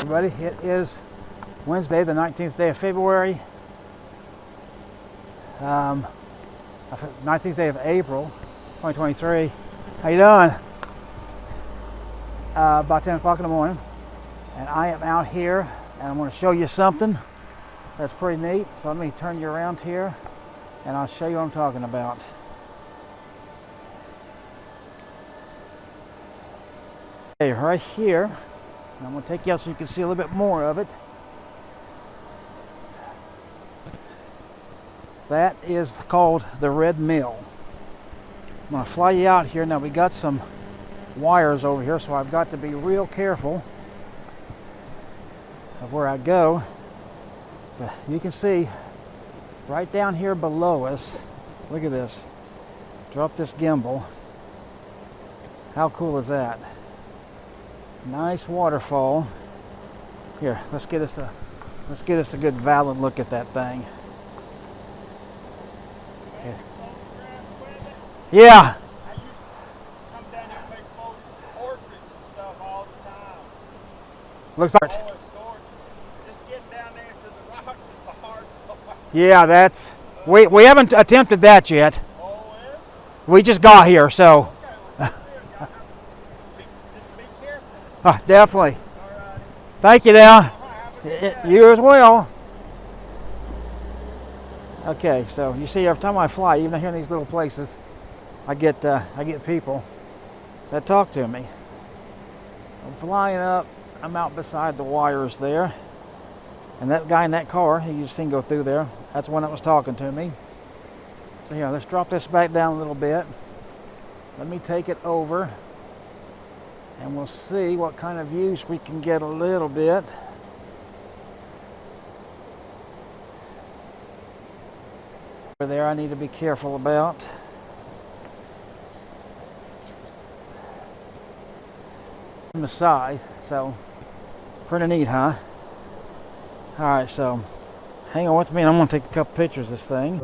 Everybody, it is Wednesday, the 19th day of February, 19th day of April, 2023. How you doing? About 10 o'clock in the morning, and I am out here, and I'm going to show you something that's pretty neat. So let me turn you around here, and I'll show you what I'm talking about. Okay, right here. I'm going to take you out so you can see a little bit more of it. That is called the Red Mill. I'm going to fly you out here. Now we got some wires over here, so I've got to be real careful of where I go. But you can see right down here below us, look at this. Drop this gimbal. How cool is that? Nice waterfall. Here, let's get us a good valid look at that thing. Yeah. I used to come down here and make portraits and stuff all the time. Looks like. Oh, it's gorgeous. Just getting down there to the rocks is the hard part. Yeah, that's. We haven't attempted that yet. Oh, it's? We just got here, so. Okay, well, just be careful. Definitely. All right. Thank you, now. Have a good day. You as well. Okay, so you see, every time I fly, even here in these little places, I get people that talk to me. So I'm flying up. I'm out beside the wires there, and that guy in that car, you just seen go through there, that's the one that was talking to me. So here, let's drop this back down a little bit. Let me take it over, and we'll see what kind of views we can get a little bit. Over there, I need to be careful about. On the side, so pretty neat, huh? All right, so hang on with me, and I'm going to take a couple pictures of this thing.